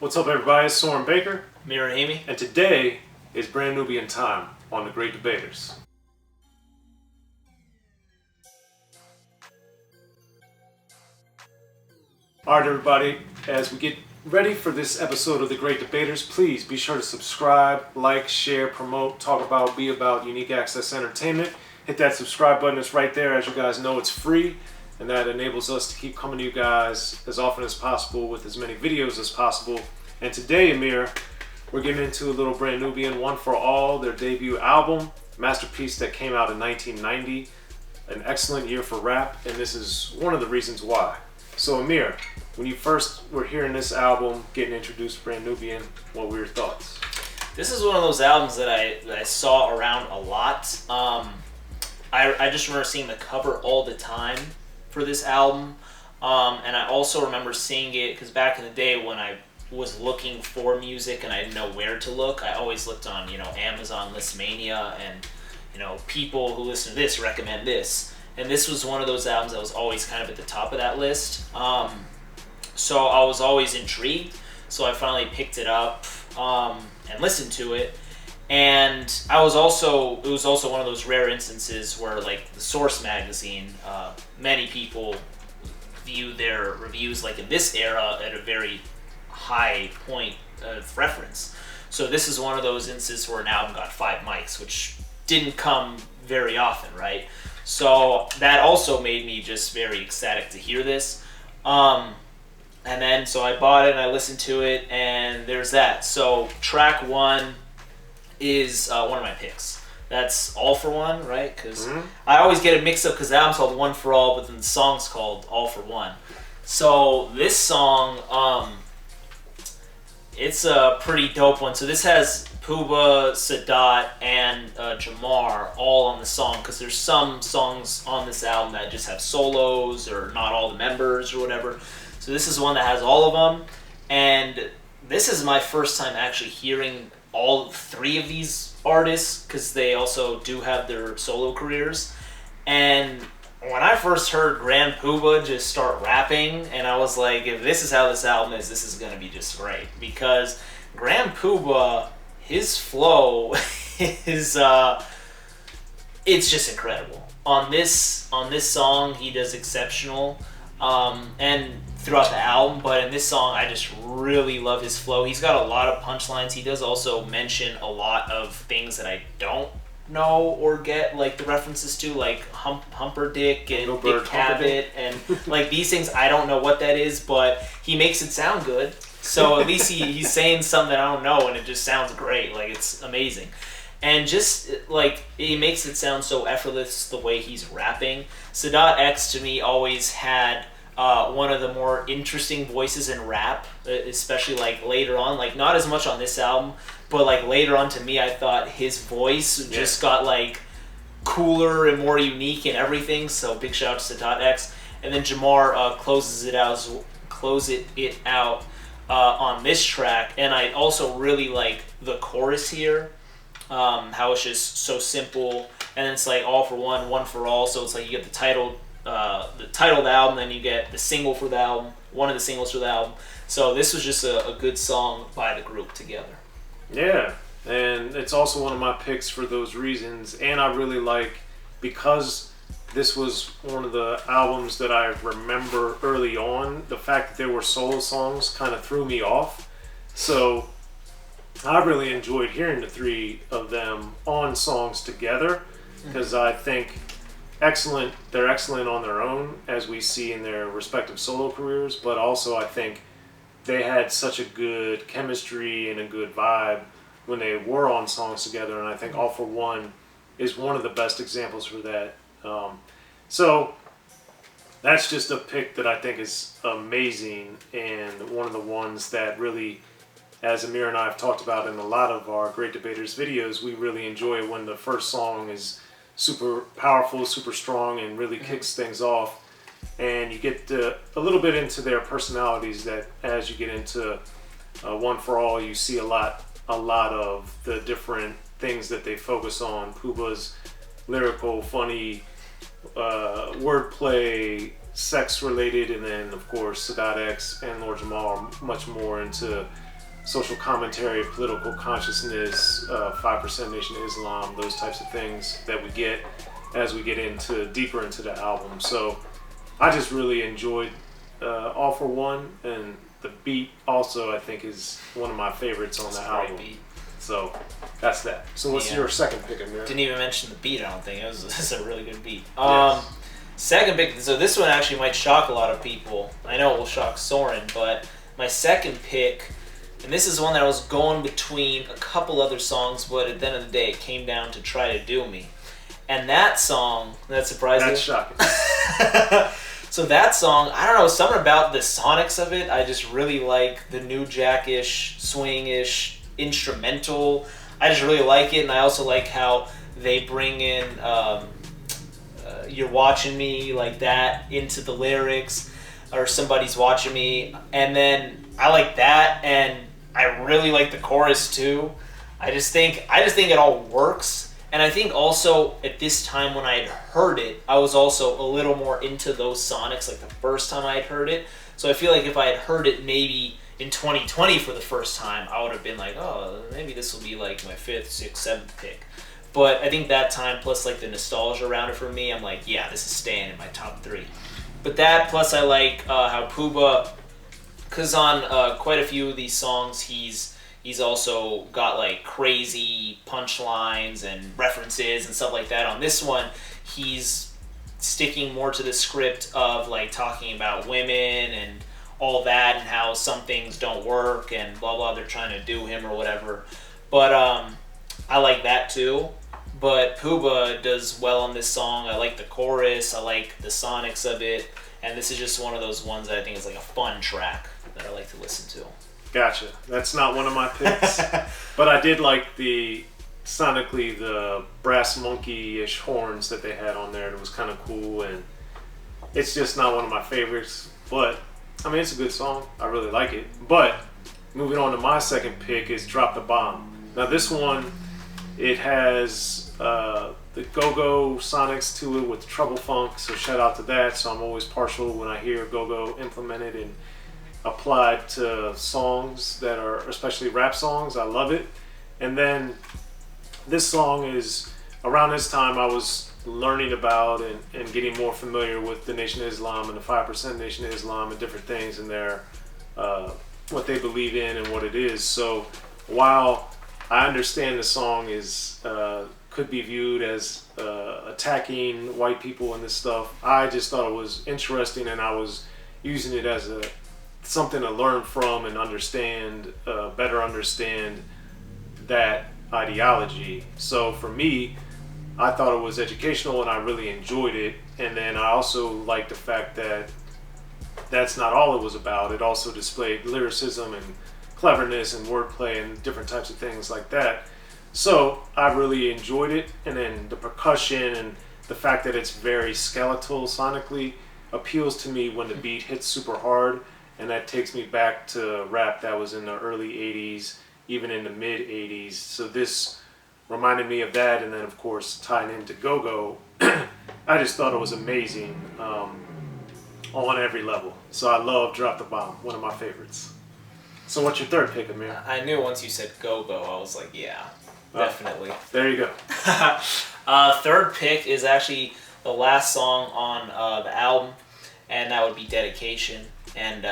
What's up, everybody? It's Soren Baker. Amir, Rahimi. And today is brand Nubian time on The Great Debaters. Alright, everybody, as we get ready for this episode of The Great Debaters, please be sure to subscribe, like, share, promote, talk about, be about Unique Access Entertainment. Hit that subscribe button. It's right there. As you guys know, it's free, and that enables us to keep coming to you guys as often as possible with as many videos as possible. And today, Amir, we're getting into a little brand Nubian, One for All, their debut album, masterpiece that came out in 1990, an excellent year for rap, and this is one of the reasons why. So Amir, when you first were hearing this album, getting introduced to brand Nubian, what were your thoughts? This is one of those albums that I saw around a lot. I just remember seeing the cover all the time for this album, and I also remember seeing it because back in the day when I was looking for music and I didn't know where to look, I always looked on Amazon Listmania, and people who listen to this recommend this, and this was one of those albums that was always kind of at the top of that list. So I was always intrigued, so I finally picked it up and listened to it. And it was also one of those rare instances where, like, the Source magazine, many people view their reviews, like in this era, at a very high point of reference. So this is one of those instances where an album got 5 mics, which didn't come very often, right? So that also made me just very ecstatic to hear this. And then, so I bought it and I listened to it, and there's that. So track 1 is one of my picks. That's All for One, right? Because I always get it mixed up because the album's called One for All, but then the song's called All for One. So this song, it's a pretty dope one. So this has Puba, Sadat, and Jamar all on the song, because there's some songs on this album that just have solos or not all the members or whatever. So this is one that has all of them, and this is my first time actually hearing all 3 of these artists, because they also do have their solo careers. And when I first heard Grand Puba just start rapping, and I was like, if this is how this album is, this is going to be just great. Because Grand Puba, his flow is, it's just incredible. On this song, he does exceptional, and throughout the album, but in this song, I just really love his flow. He's got a lot of punchlines. He does also mention a lot of things that I don't know or get, like the references to, like Humperdick and Dick Cavett, and like these things, I don't know what that is, but he makes it sound good. So at least he's saying something that I don't know, and it just sounds great. Like, it's amazing. And just, like, he makes it sound so effortless the way he's rapping. Sadat X, to me, always had one of the more interesting voices in rap, especially, like, later on. Like, not as much on this album, but, like, later on, to me, I thought his voice just got, like, cooler and more unique and everything. So big shout out to Sadat X. And then Jamar closes it out on this track. And I also really like the chorus here, how it's just so simple. And then it's like All for One, One for All. So it's like you get the title of the album, then you get the single for the album, one of the singles for the album. So this was just a good song by the group together. Yeah, and it's also one of my picks for those reasons. And I really like, because this was one of the albums that I remember early on, the fact that there were solo songs kind of threw me off. So I really enjoyed hearing the 3 of them on songs together, because I think they're excellent on their own, as we see in their respective solo careers, but also I think they had such a good chemistry and a good vibe when they were on songs together, and I think All for One is one of the best examples for that. So that's just a pick that I think is amazing, and one of the ones that really, as Amir and I have talked about in a lot of our Great Debaters videos, we really enjoy when the first song is super powerful, super strong, and really kicks things off. And you get a little bit into their personalities, that as you get into One for All, you see a lot of the different things that they focus on. Puba's lyrical, funny, wordplay, sex related, and then of course Sadat X and Lord Jamal are much more into social commentary, political consciousness, 5% Nation of Islam, those types of things that we get as we get into deeper into the album. So I just really enjoyed All for One, and the beat also I think is one of my favorites on the album. Beat. So that's that. So what's your second pick, Amir? Didn't even mention the beat. I don't think it was a really good beat. Yes. Second pick. So this one actually might shock a lot of people. I know it will shock Soren, but my second pick, and this is one that I was going between a couple other songs, but at the end of the day, it came down to Try to Do Me. And that song, that surprised you? That's shocking. So that song, I don't know, something about the sonics of it, I just really like the new jack-ish, swing-ish, instrumental. I just really like it, and I also like how they bring in You're Watching Me, like that, into the lyrics, or Somebody's Watching Me, and then I like that, and I really like the chorus too. I just think it all works. And I think also at this time when I had heard it, I was also a little more into those sonics like the first time I had heard it. So I feel like if I had heard it maybe in 2020 for the first time, I would have been like, oh, maybe this will be like my 5th, 6th, 7th pick. But I think that time plus like the nostalgia around it for me, I'm like, yeah, this is staying in my top 3. But that plus I like how Puba, because on quite a few of these songs he's also got like crazy punchlines and references and stuff like that. On this one, he's sticking more to the script of like talking about women and all that and how some things don't work and blah blah, they're trying to do him or whatever. But I like that too. But Puba does well on this song. I like the chorus, I like the sonics of it, and this is just one of those ones that I think is like a fun track that I like to listen to. Gotcha. That's not one of my picks, but I did like sonically the brass monkey-ish horns that they had on there. It was kind of cool, and it's just not one of my favorites, but I mean, it's a good song. I really like it. But moving on to my second pick is Drop the Bomb. Now this one, it has the go-go sonics to it with treble funk, so shout out to that. So I'm always partial when I hear go-go implemented and applied to songs that are, especially rap songs. I love it. And then this song is, around this time I was learning about and getting more familiar with the Nation of Islam and the 5% Nation of Islam and different things and their what they believe in and what it is. So while I understand the song is could be viewed as attacking white people and this stuff, I just thought it was interesting, and I was using it as something to learn from and understand, better understand that ideology. So for me, I thought it was educational and I really enjoyed it. And then I also liked the fact that that's not all it was about. It also displayed lyricism and cleverness and wordplay and different types of things like that. So I really enjoyed it. And then the percussion and the fact that it's very skeletal sonically appeals to me when the beat hits super hard. And that takes me back to rap that was in the early 80s, even in the mid 80s. So this reminded me of that. And then, of course, tying into Go-Go, I just thought it was amazing on every level. So I love Drop the Bomb, one of my favorites. So what's your third pick, Amir? I knew once you said Go-Go, I was like, yeah, definitely. There you go. Third pick is actually the last song on the album, and that would be Dedication. And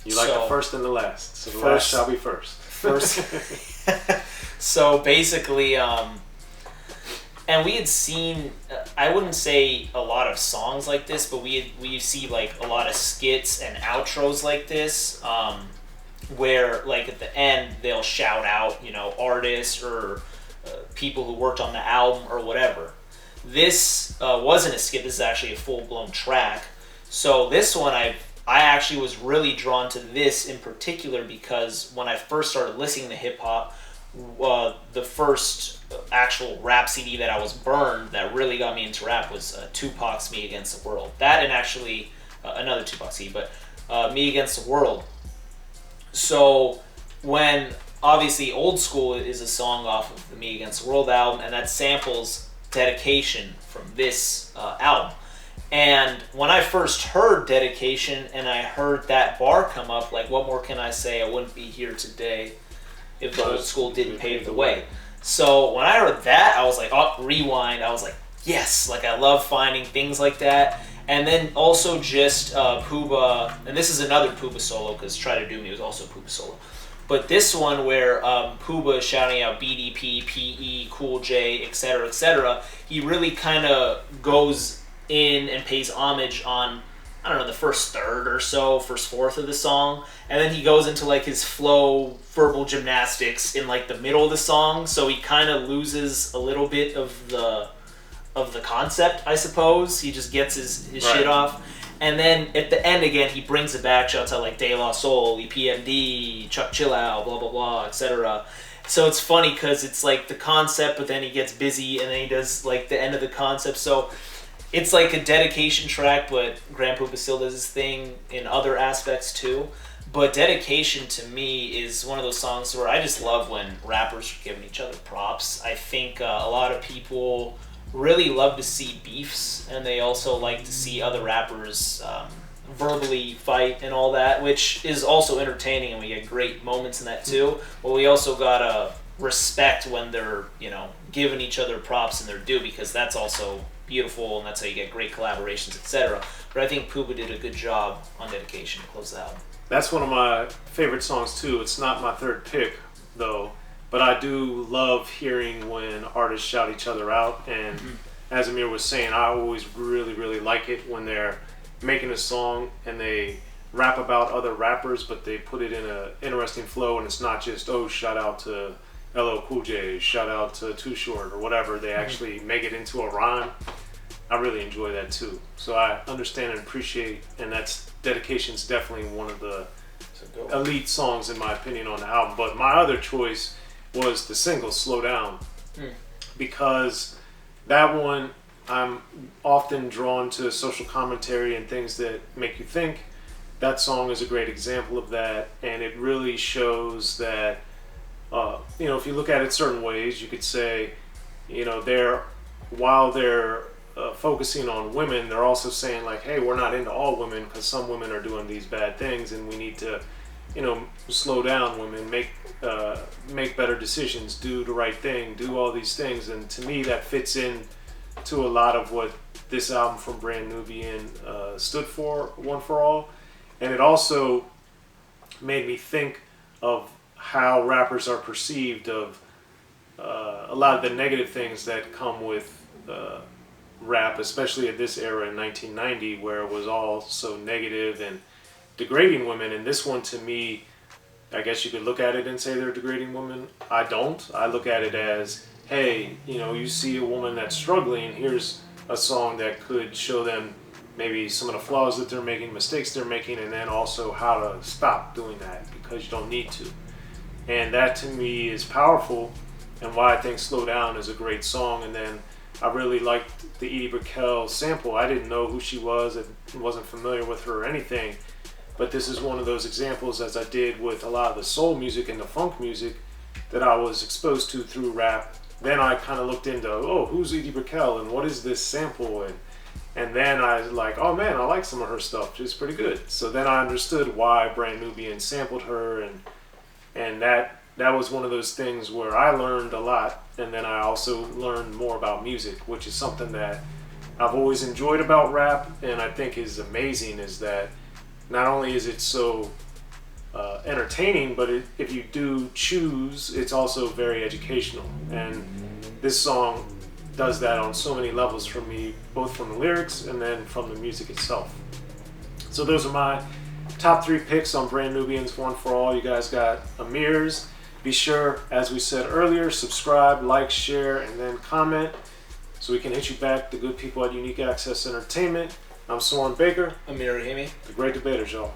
you like the first and the last, so the last shall be first. So basically, and we had seen, I wouldn't say a lot of songs like this, but we see like a lot of skits and outros like this, where like at the end they'll shout out, artists or people who worked on the album or whatever. This wasn't a skit. This is actually a full-blown track. So this one I actually was really drawn to this in particular because when I first started listening to hip-hop, the first actual rap CD that I was burned that really got me into rap was Tupac's Me Against the World. That and actually another Tupac CD, but Me Against the World. So when, obviously, Old School is a song off of the Me Against the World album, and that samples Dedication from this album. And when I first heard Dedication and I heard that bar come up, like, what more can I say? I wouldn't be here today if the old school didn't pave the way. So when I heard that, I was like, oh, rewind. I was like, yes, like I love finding things like that. And then also just Puba, and this is another Puba solo because Try to Do Me was also a Puba solo. But this one where Puba is shouting out BDP, PE, Cool J, etc., he really kind of goes in and pays homage on, I don't know, the first third or so, first fourth of the song. And then he goes into like his flow verbal gymnastics in like the middle of the song. So he kind of loses a little bit of the concept, I suppose. He just gets his shit off. And then at the end again, he brings it back, shouts out like De La Soul, EPMD, Chuck Chillow, blah, blah, blah, etc. So it's funny because it's like the concept, but then he gets busy and then he does like the end of the concept. So it's like a dedication track, but Grand Puba still does his thing in other aspects too. But Dedication to me is one of those songs where I just love when rappers are giving each other props. I think a lot of people really love to see beefs, and they also like to see other rappers verbally fight and all that, which is also entertaining, and we get great moments in that too. But we also gotta respect when they're, giving each other props and their due, because that's also beautiful, and that's how you get great collaborations, etc. But I think Puba did a good job on Dedication to close the album. That's one of my favorite songs too. It's not my third pick though, but I do love hearing when artists shout each other out. And as Amir was saying, I always really, really like it when they're making a song and they rap about other rappers, but they put it in an interesting flow, and it's not just, oh, shout out to LL Cool J, shout out to Too Short or whatever. They actually make it into a rhyme. I really enjoy that too. So I understand and appreciate, and that's Dedication's definitely one of the elite songs in my opinion on the album. But my other choice was the single Slow Down, because that one, I'm often drawn to social commentary and things that make you think. That song is a great example of that, and it really shows that if you look at it certain ways, you could say, while they're focusing on women, they're also saying like, hey, we're not into all women because some women are doing these bad things, and we need to slow down women, make better decisions, do the right thing, do all these things. And to me, that fits in to a lot of what this album from Brand Nubian stood for, One for All. And it also made me think of how rappers are perceived, of a lot of the negative things that come with rap, especially at this era in 1990, where it was all so negative and degrading women. And this one, to me, I guess you could look at it and say they're degrading women. I don't. I look at it as, hey, you see a woman that's struggling, here's a song that could show them maybe some of the flaws that they're making, mistakes they're making, and then also how to stop doing that because you don't need to. And that to me is powerful, and why I think Slow Down is a great song. And then I really liked the Edie Brickell sample. I didn't know who she was, I wasn't familiar with her or anything, but this is one of those examples, as I did with a lot of the soul music and the funk music that I was exposed to through rap. Then I kind of looked into, who's Edie Brickell and what is this sample? And then I was like, oh man, I like some of her stuff. She's pretty good. So then I understood why Brand Nubian sampled her, and that was one of those things where I learned a lot, and then I also learned more about music, which is something that I've always enjoyed about rap, and I think is amazing, is that not only is it so entertaining, but if you do choose, it's also very educational. And this song does that on so many levels for me, both from the lyrics and then from the music itself. So those are my top 3 picks on Brand Nubian's One for All. You guys got Amir's. Be sure, as we said earlier, subscribe, like, share, and then comment so we can hit you back, the good people at Unique Access Entertainment. I'm Soren Baker. Amir, Rahimi. The Great Debaters, y'all.